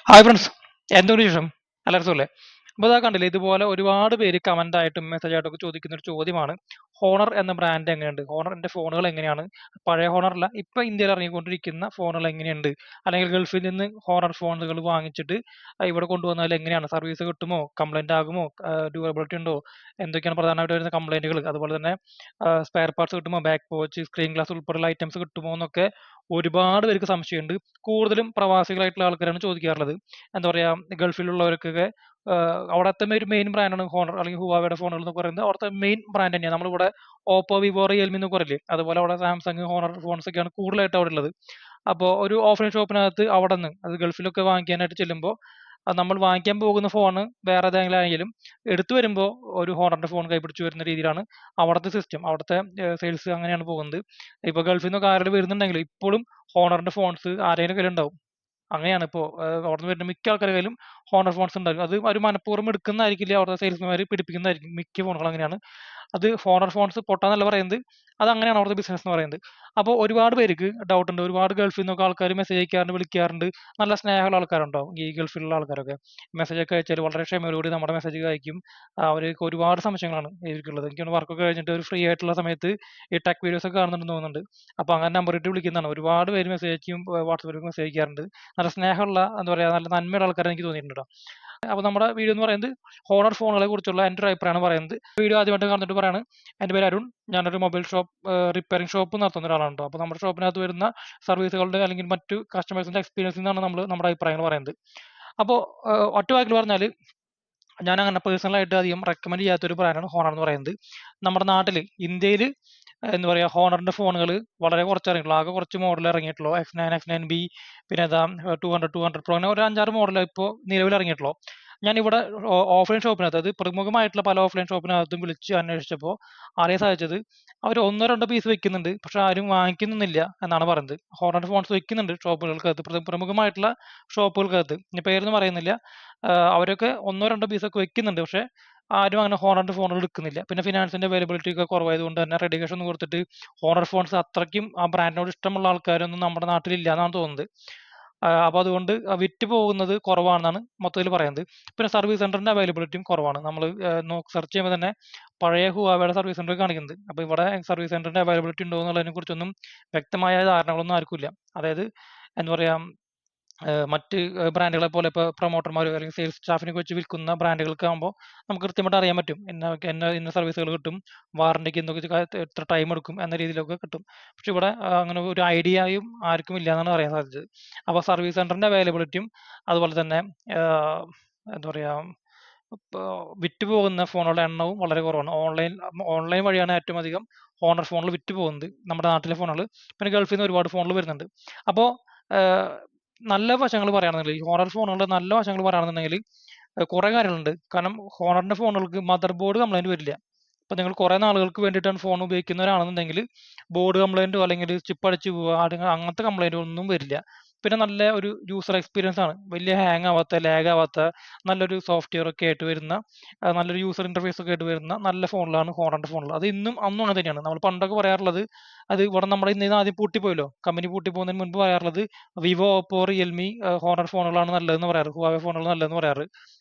Hi friends, എന്തൊരു ശേഷം എല്ലാവർക്കും അല്ലേ? അപ്പോൾ ഇതാ കണ്ടില്ലേ, ഇതുപോലെ ഒരുപാട് പേര് കമന്റ് ആയിട്ടും മെസ്സേജ് ആയിട്ടും ഒക്കെ ചോദിക്കുന്ന ഒരു ചോദ്യമാണ്, ഹോണർ എന്ന ബ്രാൻഡ് എങ്ങനെയുണ്ട്, ഹോണറിന്റെ ഫോണുകൾ എങ്ങനെയാണ്, പഴയ ഹോണറല്ല ഇപ്പൊ ഇന്ത്യയിൽ ഇറങ്ങിക്കൊണ്ടിരിക്കുന്ന ഫോണുകൾ എങ്ങനെയുണ്ട്, അല്ലെങ്കിൽ ഗൾഫിൽ നിന്ന് ഹോണർ ഫോണുകൾ വാങ്ങിച്ചിട്ട് ഇവിടെ കൊണ്ടുവന്നാൽ എങ്ങനെയാണ്, സർവീസ് കിട്ടുമോ, കംപ്ലൈന്റ് ആകുമോ, ഡ്യൂറബിലിറ്റി ഉണ്ടോ, എന്തൊക്കെയാണ് പ്രധാനമായിട്ട് വരുന്ന കംപ്ലൈന്റുകൾ, അതുപോലെ തന്നെ സ്പെയർ പാർട്സ് കിട്ടുമോ, ബാക്ക് പോച്ച്, സ്ക്രീൻ ഗ്ലാസ് ഉൾപ്പെടെയുള്ള ഐറ്റംസ് കിട്ടുമോ എന്നൊക്കെ ഒരുപാട് പേർക്ക് സംശയമുണ്ട്. കൂടുതലും പ്രവാസികളായിട്ടുള്ള ആൾക്കാരാണ് ചോദിക്കാറുള്ളത്. എന്താ പറയാ, ഗൾഫിലുള്ളവർക്കൊക്കെ അവിടുത്തെ ഒരു മെയിൻ ബ്രാൻഡാണ് ഹോണർ അല്ലെങ്കിൽ ഹുവാവയുടെ ഫോണുകൾ എന്ന് പറയുന്നത്. അവിടുത്തെ മെയിൻ ബ്രാൻഡ് തന്നെയാണ്. നമ്മളിവിടെ ഓപ്പോ, വിവോ, റിയൽമി എന്ന് പറയില്ലേ, അതുപോലെ അവിടെ സാംസങ്, ഹോണർ ഫോൺസ് ഒക്കെയാണ് കൂടുതലായിട്ട് അവിടെ ഉള്ളത്. അപ്പോൾ ഒരു ഓഫ്ലൈൻ ഷോപ്പിനകത്ത് അവിടെ നിന്ന് അത് ഗൾഫിലൊക്കെ വാങ്ങിക്കാനായിട്ട് ചെല്ലുമ്പോൾ നമ്മൾ വാങ്ങിക്കാൻ പോകുന്ന ഫോണ് വേറെ ഏതെങ്കിലും ആണെങ്കിലും എടുത്തു വരുമ്പോൾ ഒരു ഹോണറിന്റെ ഫോൺ കൈപിടിച്ച് വരുന്ന രീതിയിലാണ് അവിടുത്തെ സിസ്റ്റം, അവിടുത്തെ സെയിൽസ് അങ്ങനെയാണ് പോകുന്നത്. ഇപ്പൊ ഗൾഫിൽ നിന്നൊക്കെ ആരെങ്കിലും വരുന്നുണ്ടെങ്കിൽ ഇപ്പോഴും ഹോണറിന്റെ ഫോൺസ് ആരെങ്കിലും കയ്യിലുണ്ടാവും. അങ്ങനെയാണ് ഇപ്പോ അവിടുന്ന് വരുന്ന മിക്ക ആൾക്കാരുടെ കയ്യിലും ഹോണർ ഫോൺസ് ഉണ്ടാകും. അത് ഒരു മനഃപൂർവ്വം എടുക്കുന്നതായിരിക്കില്ല, അവിടുത്തെ സെയിൽസ്മാർ പിടിപ്പിക്കുന്നതായിരിക്കും. മിക്ക ഫോണുകൾ അങ്ങനെയാണ്. അത് ഹോണർ ഫോൺസ് പൊട്ടാന്നല്ല പറയുന്നത്, അത് അങ്ങനെയാണ് അവിടുത്തെ ബിസിനസ് എന്ന് പറയുന്നത്. അപ്പോൾ ഒരുപാട് പേർക്ക് ഡൗട്ട് ഉണ്ട്. ഒരുപാട് ഗൾഫിൽ നിന്നൊക്കെ ആൾക്കാർ മെസ്സേജ് അയക്കാറുണ്ട്, വിളിക്കാറുണ്ട്. നല്ല സ്നേഹമുള്ള ആൾക്കാരുണ്ടാവും ഈ ഗൾഫിലുള്ള ആൾക്കാരൊക്കെ. മെസ്സേജ് ഒക്കെ അയച്ചാൽ വളരെ ക്ഷമയോടുകൂടി നമ്മുടെ മെസ്സേജ് അയക്കും. അവർക്ക് ഒരുപാട് സംശയങ്ങളാണ് ഇവർക്കുള്ളത്. എനിക്കൊന്ന് വർക്കൊക്കെ കഴിഞ്ഞിട്ട് ഒരു ഫ്രീ ആയിട്ടുള്ള സമയത്ത് ഈ ടെക് വീഡിയോസ് ഒക്കെ കാണുന്നുണ്ടെന്ന് തോന്നുന്നുണ്ട്. അപ്പോൾ അങ്ങനെ നമ്പർ ഇട്ട് വിളിക്കുന്നതാണ്. ഒരുപാട് പേര് മെസ്സേജ് അയക്കും, വാട്സപ്പിൽ മെസ്സേജ് അയക്കാറുണ്ട്. നല്ല സ്നേഹമുള്ള, എന്താ പറയുക, നല്ല നന്മയുള്ള ആൾക്കാരെ എനിക്ക് തോന്നിയിട്ടുണ്ട് ട്ടോ. അപ്പോൾ നമ്മുടെ വീഡിയോ എന്ന് പറയുന്നത് ഹോണർ ഫോണുകളെ കുറിച്ചുള്ള എൻ്റെ ഒരു അഭിപ്രായമാണ് പറയുന്നത്. വീഡിയോ ആദ്യമായിട്ട് കണ്ടിട്ട് പറയാണ്, എൻ്റെ പേര് അരുൺ. ഞാനൊരു മൊബൈൽ ഷോപ്പ്, റിപ്പയറിംഗ് ഷോപ്പ് നടത്തുന്ന ഒരാളാണ് ട്ടോ. അപ്പോൾ നമ്മുടെ ഷോപ്പിനകത്ത് വരുന്ന സർവീസുകളുടെ അല്ലെങ്കിൽ മറ്റു കസ്റ്റമേഴ്സിന്റെ എക്സ്പീരിയൻസിൽ നിന്നാണ് നമ്മൾ നമ്മുടെ അഭിപ്രായങ്ങൾ പറയുന്നത്. അപ്പോൾ ഒറ്റ വാക്കിൽ പറഞ്ഞാൽ, ഞാൻ അങ്ങനെ പേഴ്സണലായിട്ട് അധികം റെക്കമെൻഡ് ചെയ്യാത്ത ഒരു ബ്രാൻഡാണ് ഹോണർ എന്ന് പറയുന്നത്. നമ്മുടെ നാട്ടിൽ, ഇന്ത്യയിൽ, എന്താ പറയുക, ഹോണറിന്റെ ഫോണുകൾ വളരെ കുറച്ച് ഇറങ്ങിയിട്ടുള്ളൂ. ആകെ കുറച്ച് മോഡൽ ഇറങ്ങിയിട്ടുള്ളൂ. X9, X9B, പിന്നെ ഏതാ 200 Pro, അങ്ങനെ ഒരു 5-6 മോഡൽ ഇപ്പോൾ നിലവിൽ ഇറങ്ങിയിട്ടുള്ളൂ. ഞാനിവിടെ ഓഫ്ലൈൻ ഷോപ്പിനകത്ത്, അത് പ്രമുഖമായിട്ടുള്ള പല ഓഫ്ലൈൻ ഷോപ്പിനകത്തും വിളിച്ച് അന്വേഷിച്ചപ്പോൾ അറിയാൻ സാധിച്ചത്, അവർ ഒന്നോ രണ്ടോ പീസ് വെക്കുന്നുണ്ട്, പക്ഷെ ആരും വാങ്ങിക്കുന്നില്ല എന്നാണ് പറയുന്നത്. ഹോണർ ഫോൺസ് വെക്കുന്നുണ്ട് ഷോപ്പുകൾക്കകത്ത്, പ്രമുഖമായിട്ടുള്ള ഷോപ്പുകൾക്കകത്ത്, ഇനി പേരൊന്നും പറയുന്നില്ല. അവരൊക്കെ ഒന്നോ രണ്ടോ പീസൊക്കെ വെക്കുന്നുണ്ട്, പക്ഷെ ആരും അങ്ങനെ ഹോണറിന്റെ ഫോണുകൾ എടുക്കുന്നില്ല. പിന്നെ ഫിനാൻസിന്റെ അവൈലബിലിറ്റി ഒക്കെ കുറവായതുകൊണ്ട് തന്നെ റെഡി ക്യാഷ് ഒന്നും കൊടുത്തിട്ട് ഹോണർ ഫോൺസ് അത്രയ്ക്കും ആ ബ്രാൻഡിനോട് ഇഷ്ടമുള്ള ആൾക്കാരൊന്നും നമ്മുടെ നാട്ടിലില്ല എന്നാണ് തോന്നുന്നത്. അപ്പോൾ അതുകൊണ്ട് വിറ്റ് പോകുന്നത് കുറവാണെന്നാണ് മൊത്തത്തിൽ പറയുന്നത്. പിന്നെ സർവീസ് സെന്ററിന്റെ അവൈലബിലിറ്റിയും കുറവാണ്. നമ്മൾ സെർച്ച് ചെയ്യുമ്പോൾ തന്നെ പഴയ ഹുവാവയുടെ സർവീസ് സെന്റർ കാണിക്കുന്നത്. അപ്പോൾ ഇവിടെ സർവീസ് സെന്ററിന്റെ അവൈലബിലിറ്റി ഉണ്ടോ എന്നുള്ളതിനെ കുറിച്ചൊന്നും വ്യക്തമായ ധാരണകളൊന്നും ആർക്കുമില്ല. അതായത്, എന്താ പറയാ, മറ്റ് ബ്രാൻഡുകളെ പോലെ ഇപ്പോൾ പ്രൊമോട്ടർമാരോ അല്ലെങ്കിൽ സെയിൽസ് സ്റ്റാഫിനൊക്കെ വെച്ച് വിൽക്കുന്ന ബ്രാൻഡുകൾക്ക് ആകുമ്പോൾ നമുക്ക് കൃത്യമായിട്ട് അറിയാൻ പറ്റും. ഇന്ന സർവീസുകൾ കിട്ടും, വാറണ്ടിക്ക് എന്തൊക്കെ എത്ര ടൈം എടുക്കും എന്ന രീതിയിലൊക്കെ കിട്ടും. പക്ഷെ ഇവിടെ അങ്ങനെ ഒരു ഐഡിയയും ആർക്കും ഇല്ല എന്നാണ് അറിയാൻ സാധിച്ചത്. അപ്പോൾ സർവീസ് സെന്ററിന്റെ അവൈലബിലിറ്റിയും അതുപോലെ തന്നെ എന്താ പറയാ, ഇപ്പോൾ വിറ്റ് പോകുന്ന ഫോണുകളുടെ എണ്ണവും വളരെ കുറവാണ്. ഓൺലൈൻ വഴിയാണ് ഏറ്റവും അധികം ഹോണർ ഫോണുകൾ വിറ്റ് പോകുന്നത്, നമ്മുടെ നാട്ടിലെ ഫോണുകൾ. പിന്നെ ഗൾഫിൽ നിന്ന് ഒരുപാട് ഫോണുകൾ വരുന്നുണ്ട്. അപ്പോൾ നല്ല വശങ്ങൾ പറയുകയാണെന്നുണ്ടെങ്കിൽ, ഈ ഹോണർ ഫോണുകളുടെ നല്ല വശങ്ങൾ പറയുകയാണെന്നുണ്ടെങ്കിൽ കുറേ കാര്യങ്ങളുണ്ട്. കാരണം ഹോണറിന്റെ ഫോണുകൾക്ക് മദർ ബോർഡ് കംപ്ലൈന്റ് വരില്ല. ഇപ്പൊ നിങ്ങൾ കുറെ നാളുകൾക്ക് വേണ്ടിയിട്ടാണ് ഫോൺ ഉപയോഗിക്കുന്നവരാണെന്നുണ്ടെങ്കിൽ ബോർഡ് കംപ്ലൈന്റോ അല്ലെങ്കിൽ ചിപ്പ് അടിച്ചു പോവുക അങ്ങനത്തെ കംപ്ലൈന്റോ ഒന്നും വരില്ല. പിന്നെ നല്ല ഒരു യൂസർ എക്സ്പീരിയൻസ് ആണ്. വലിയ ഹാങ് ആവാത്ത, ലാഗ് ആവാത്ത, നല്ലൊരു സോഫ്റ്റ്വെയർ ഒക്കെ ആയിട്ട് വരുന്ന, നല്ലൊരു യൂസർ ഇന്റർഫേസ് ഒക്കെ ആയിട്ട് വരുന്ന നല്ല ഫോണിലാണ് ഹോണറിന്റെ ഫോണുകൾ. അത് ഇന്നും അന്നും അങ്ങനെ തന്നെയാണ്. നമ്മൾ പണ്ടൊക്കെ പറയാറുള്ളത്, അത് ഇവിടെ നമ്മുടെ ഇന്ന് ആദ്യം പൂട്ടിപ്പോയല്ലോ, കമ്പനി പൂട്ടി പോകുന്നതിന് മുൻപ് പറയാറുള്ളത് വിവോ, ഓപ്പോ, റിയൽമി, ഹോണർ ഫോണുകളാണ് നല്ലതെന്ന് പറയാറ്, ഹുവാവെ ഫോണുകൾ നല്ലതെന്ന് പറയാറ്.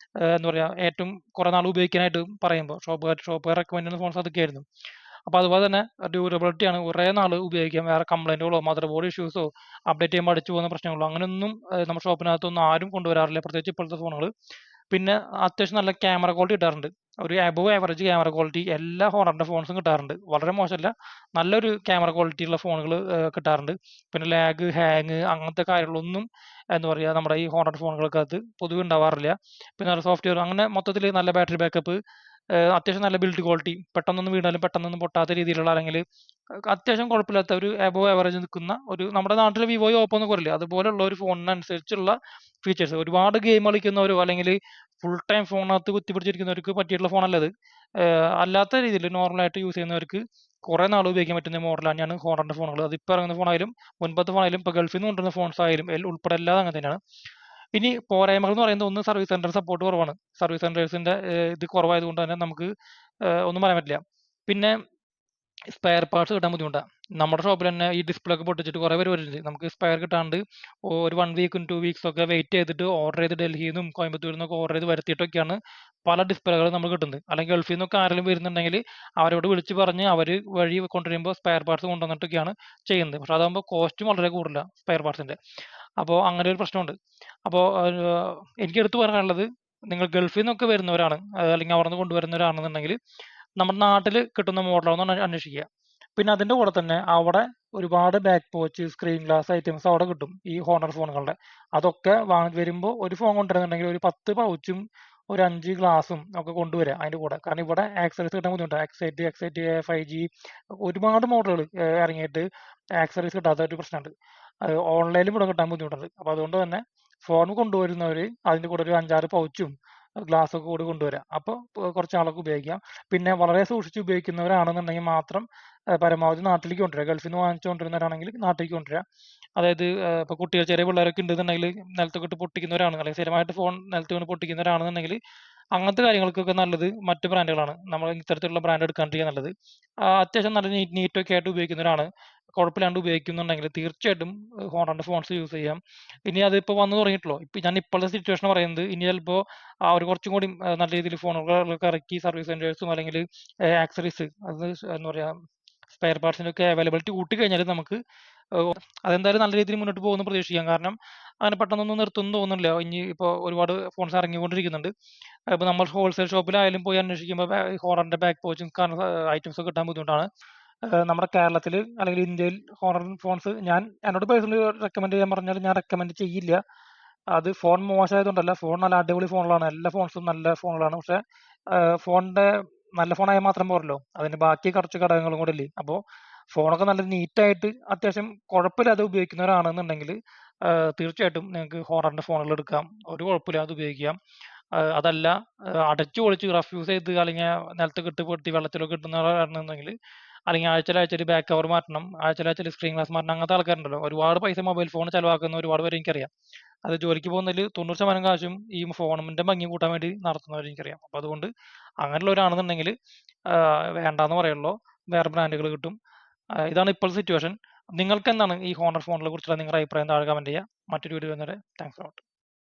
എന്താ പറയാ, ഏറ്റവും കുറെ നാൾ ഉപയോഗിക്കാനായിട്ട് പറയുമ്പോൾ ഷോപ്പുകാർ റെക്കമെൻഡ് ചെയ്യുന്ന ഫോൺസ് അതൊക്കെയായിരുന്നു. അപ്പോൾ അതുപോലെ തന്നെ ഡ്യൂറബിലിറ്റി ആണ്, കുറേ നാൾ ഉപയോഗിക്കാം. വേറെ കംപ്ലൈന്റുകളോ മദർ ബോർഡ് ഇഷ്യൂസോ അപ്ഡേറ്റ് ചെയ്യുമ്പോൾ അടിച്ചു പോകുന്ന പ്രശ്നങ്ങളോ അങ്ങനെയൊന്നും നമ്മുടെ ഷോപ്പിനകത്തൊന്നും ആരും കൊണ്ടുവരാറില്ല, പ്രത്യേകിച്ച് ഇപ്പോഴത്തെ ഫോണുകൾ. പിന്നെ അത്യാവശ്യം നല്ല ക്യാമറ ക്വാളിറ്റി കിട്ടാറുണ്ട്. ഒരു അബവ് ആവറേജ് ക്യാമറ ക്വാളിറ്റി എല്ലാ ഹോണറിന്റെ ഫോൺസും കിട്ടാറുണ്ട്. വളരെ മോശമല്ല, നല്ലൊരു ക്യാമറ ക്വാളിറ്റി ഉള്ള ഫോണുകൾ കിട്ടാറുണ്ട്. പിന്നെ ലാഗ്, ഹാങ് അങ്ങനത്തെ കാര്യങ്ങളൊന്നും, എന്താ പറയുക, നമ്മുടെ ഈ ഹോണർ ഫോണുകൾക്കകത്ത് പൊതുവെ ഉണ്ടാവാറില്ല. പിന്നെ നല്ല സോഫ്റ്റ്വെയർ, അങ്ങനെ മൊത്തത്തിൽ നല്ല ബാറ്ററി ബാക്കപ്പ്, അത്യാവശ്യം നല്ല ബിൽഡ് ക്വാളിറ്റി, പെട്ടെന്നൊന്നും വീണാലും പെട്ടെന്നൊന്നും പൊട്ടാത്ത രീതിയിലുള്ള, അല്ലെങ്കിൽ അത്യാവശ്യം കുഴപ്പമില്ലാത്ത ഒരു അബവ് ആവറേജ് നിൽക്കുന്ന ഒരു, നമ്മുടെ നാട്ടിലെ വിവോയോ ഓപ്പോ എന്നൊക്കെ പറയില്ലേ, അതുപോലുള്ള ഒരു ഫോണിനനുസരിച്ചുള്ള ഫീച്ചേഴ്സ്. ഒരുപാട് ഗെയിം കളിക്കുന്നവരോ അല്ലെങ്കിൽ ഫുൾ ടൈം ഫോണിനകത്ത് കുത്തിപ്പിടിച്ചിരിക്കുന്നവർക്ക് പറ്റിയിട്ടുള്ള ഫോണല്ല അത്. അല്ലാത്ത രീതിയിൽ നോർമലായിട്ട് യൂസ് ചെയ്യുന്നവർക്ക് കുറെ നാൾ ഉപയോഗിക്കാൻ പറ്റുന്ന മോഡൽ തന്നെയാണ് ഹോണറിന്റെ ഫോണുകൾ. അതിപ്പോൾ ഇറങ്ങുന്ന ഫോണായാലും മുൻപത്തെ ഫോണായാലും ഇപ്പോൾ ഗൾഫിൽ നിന്ന് കൊണ്ടുവരുന്ന ഫോൺസ് ആയാലും ഉൾപ്പെടെ എല്ലാം അങ്ങനെ തന്നെയാണ്. ഇനി പോരായ്മകൾ എന്ന് പറയുന്നത്, ഒന്ന് സർവീസ് സെന്റർ സപ്പോർട്ട് കുറവാണ്. സർവീസ് സെന്റേഴ്സിന്റെ ഇത് കുറവായതുകൊണ്ട് തന്നെ നമുക്ക് ഒന്നും പറയാൻ പറ്റില്ല. പിന്നെ സ്പെയർ പാർട്സ് കിട്ടാൻ ബുദ്ധിമുട്ടാണ്. നമ്മുടെ ഷോപ്പിൽ തന്നെ ഈ ഡിസ്പ്ലേ ഒക്കെ പൊട്ടിച്ചിട്ട് കുറേ പേര് വരുന്നുണ്ട്. നമുക്ക് സ്പെയർ കിട്ടാണ്ട് ഒരു 1 വീക്കും 2 വീക്സ് ഒക്കെ വെയിറ്റ് ചെയ്തിട്ട് ഓർഡർ ചെയ്ത് ഡൽഹിയിൽ നിന്നും കോയമ്പത്തൂരിൽ നിന്നൊക്കെ ഓർഡർ ചെയ്ത് വരുത്തിയിട്ടൊക്കെയാണ് പല ഡിസ്പ്ലേകൾ നമുക്ക് കിട്ടുന്നത്. അല്ലെങ്കിൽ ഗൾഫിൽ നിന്നൊക്കെ ആരെങ്കിലും വരുന്നുണ്ടെങ്കിൽ അവരോട് വിളിച്ച് പറഞ്ഞ് അവർ വഴി കൊണ്ടുവരുമ്പോൾ സ്പെയർ പാർട്സ് കൊണ്ടുവന്നിട്ടൊക്കെയാണ് ചെയ്യുന്നത്. പക്ഷെ അതാകുമ്പോൾ കോസ്റ്റും വളരെ കൂടുതലാണ് സ്പെയർ പാർട്സിന്റെ. അപ്പോൾ അങ്ങനെ ഒരു പ്രശ്നമുണ്ട്. അപ്പോൾ എനിക്ക് എടുത്തു പറയാനുള്ളത്, നിങ്ങൾ ഗൾഫിൽ നിന്നൊക്കെ വരുന്നവരാണ്, അല്ലെങ്കിൽ അവിടെ നിന്ന് കൊണ്ടുവരുന്നവരാണെന്നുണ്ടെങ്കിൽ നമ്മുടെ നാട്ടിൽ കിട്ടുന്ന മോഡലാണെന്ന് അന്വേഷിക്കുക. പിന്നെ അതിന്റെ കൂടെ തന്നെ അവിടെ ഒരുപാട് ബാക്ക് പോച്ച്, സ്ക്രീൻ ഗ്ലാസ് ഐറ്റംസ് അവിടെ കിട്ടും ഈ ഹോണർ ഫോണുകളുടെ. അതൊക്കെ വാങ്ങി വരുമ്പോൾ ഒരു ഫോൺ കൊണ്ടുവരുന്നുണ്ടെങ്കിൽ ഒരു 10 പൗച്ചും ഒരു 5 ഗ്ലാസും ഒക്കെ കൊണ്ടുവരിക അതിന്റെ കൂടെ. കാരണം ഇവിടെ ആക്സറീസ് കിട്ടാൻ ബുദ്ധിമുട്ടാണ്. എക്സൈറ്റ് 5G ഒരുപാട് മോഡലുകൾ ഇറങ്ങിയിട്ട് ആക്സറീസ് കിട്ടാത്ത ഒരു പ്രശ്നമുണ്ട്. ഓൺലൈനിലും ഇവിടെ കിട്ടാൻ ബുദ്ധിമുട്ടുണ്ട്. അപ്പൊ അതുകൊണ്ട് തന്നെ ഫോൺ കൊണ്ടുവരുന്നവർ അതിന്റെ കൂടെ ഒരു 5-6 പൗച്ചും ഗ്ലാസ് ഒക്കെ കൂടി കൊണ്ടുവരാം. അപ്പോൾ കുറച്ച് നാളൊക്കെ ഉപയോഗിക്കാം. പിന്നെ വളരെ സൂക്ഷിച്ച് ഉപയോഗിക്കുന്നവരാണെന്നുണ്ടെങ്കിൽ മാത്രം പരമാവധി നാട്ടിലേക്ക് കൊണ്ടുവരിക. ഗൾഫിൽ നിന്ന് വാങ്ങിച്ചു കൊണ്ടുവരുന്നവരാണെങ്കിൽ നാട്ടിലേക്ക് കൊണ്ടുവരിക. അതായത് ഇപ്പോൾ കുട്ടികൾ, ചെറിയ പിള്ളേരൊക്കെ ഉണ്ടെന്നുണ്ടെങ്കിൽ നിലത്തൊക്കെ ഇട്ട് പൊട്ടിക്കുന്നവരാണ്, അല്ലെങ്കിൽ സ്ഥിരമായിട്ട് ഫോൺ നിലത്ത് വീണ് പൊട്ടിക്കുന്നവരാണെന്നുണ്ടെങ്കിൽ അങ്ങനത്തെ കാര്യങ്ങൾക്കൊക്കെ നല്ലത് മറ്റ് ബ്രാൻഡുകളാണ്. നമ്മൾ ഇത്തരത്തിലുള്ള ബ്രാൻഡ് എടുക്കാണ്ടിരിക്കുക നല്ലത്. അത്യാവശ്യം നല്ല നീറ്റൊക്കെ ആയിട്ട് ഉപയോഗിക്കുന്നവരാണ്, കുഴപ്പമില്ലാണ്ട് ഉപയോഗിക്കുന്നുണ്ടെങ്കിൽ തീർച്ചയായിട്ടും ഹോണറിന്റെ ഫോൺസ് യൂസ് ചെയ്യാം. ഇനി അതിപ്പോൾ വന്നു തുടങ്ങിയിട്ടല്ലോ. ഞാൻ ഇപ്പോഴത്തെ സിറ്റുവേഷൻ പറയുന്നത്, ഇനി ചിലപ്പോൾ അവർ കുറച്ചും കൂടി നല്ല രീതിയിൽ ഫോണുകളൊക്കെ ഇറക്കി സർവീസ് സെന്റേഴ്സും അല്ലെങ്കിൽ ആക്സറീസ്, അത് എന്താ പറയുക, സ്പെയർ പാർട്സിന്റെ ഒക്കെ അവൈലബിലിറ്റി കൂട്ടിക്കഴിഞ്ഞാൽ നമുക്ക് അതെന്തായാലും നല്ല രീതിയിൽ മുന്നോട്ട് പോകുമെന്ന് പ്രതീക്ഷിക്കാം. കാരണം അങ്ങനെ പെട്ടെന്നൊന്നും നിർത്തുമെന്ന് തോന്നുന്നില്ല. ഇനി ഇപ്പോൾ ഒരുപാട് ഫോൺസ് ഇറങ്ങിക്കൊണ്ടിരിക്കുന്നുണ്ട്. ഇപ്പോൾ നമ്മൾ ഹോൾസെയിൽ ഷോപ്പിലായാലും പോയി അന്വേഷിക്കുമ്പോൾ ഹോണറിന്റെ ബാക്ക് പോച്ചും ഐറ്റംസ് ഒക്കെ കിട്ടാൻ ബുദ്ധിമുട്ടാണ്. നമ്മുടെ കേരളത്തിൽ അല്ലെങ്കിൽ ഇന്ത്യയിൽ ഹോണർ ഫോൺസ് എന്നോട് പേഴ്സണലി റെക്കമെൻഡ് ചെയ്യാൻ പറഞ്ഞാൽ ഞാൻ റെക്കമെൻഡ് ചെയ്യില്ല. അത് ഫോൺ മോശമായതുകൊണ്ടല്ല, ഫോൺ നല്ല അടിപൊളി ഫോണുകളാണ്, എല്ലാ ഫോൺസും നല്ല ഫോണുകളാണ്. പക്ഷെ ഫോണിന്റെ നല്ല ഫോണായാൽ മാത്രം പോരല്ലോ, അതിന് ബാക്കി കുറച്ച് ഘടകങ്ങളും കൂടെ ഇല്ലേ. അപ്പോൾ ഫോണൊക്കെ നല്ല നീറ്റായിട്ട് അത്യാവശ്യം കുഴപ്പമില്ലാതെ ഉപയോഗിക്കുന്നവരാണെന്നുണ്ടെങ്കിൽ തീർച്ചയായിട്ടും നിങ്ങൾക്ക് ഹോണറിന്റെ ഫോണുകൾ എടുക്കാം, ഒരു കുഴപ്പമില്ലാതെ ഉപയോഗിക്കാം. അതല്ല അടച്ചു പൊളിച്ച് റഫ്യൂസ് ചെയ്ത് അല്ലെങ്കിൽ നിലത്ത് ഇട്ട് പൊട്ടി വെള്ളത്തിലൊക്കെ ഇട്ടുന്നവരാണെന്നുണ്ടെങ്കിൽ, അല്ലെങ്കിൽ ആഴ്ചയിൽ ബാക്ക് കവർ മാറ്റണം, ആഴ്ചയിൽ സ്ക്രീൻ ഗ്ലാസ് മാറ്റണം, അങ്ങനത്തെ ആൾക്കാരുണ്ടല്ലോ. ഒരുപാട് പൈസ മൊബൈൽ ഫോൺ ചിലവാക്കുന്ന ഒരുപാട് പേര് എനിക്കറിയാം. അത് ജോലിക്ക് പോകുന്നതിൽ 90% കാശും ഈ ഫോണിന്റെ ഭംഗി കൂട്ടാൻ വേണ്ടി നടത്തുന്നവർ എനിക്കറിയാം. അപ്പൊ അതുകൊണ്ട് അങ്ങനെയുള്ളവരാണെന്നുണ്ടെങ്കിൽ വേണ്ടാന്ന് പറയുള്ളൂ, വേറെ ബ്രാൻഡുകൾ കിട്ടും. ഇതാണ് ഇപ്പോഴത്തെ സിറ്റുവേഷൻ. നിങ്ങൾക്ക് എന്താണ് ഈ ഹോണർ ഫോണിനെ കുറിച്ചുള്ള നിങ്ങളുടെ അഭിപ്രായം? താഴെ കമന്റ് ചെയ്യുക. മറ്റൊരു വീഡിയോ വരെ താങ്ക്സ്.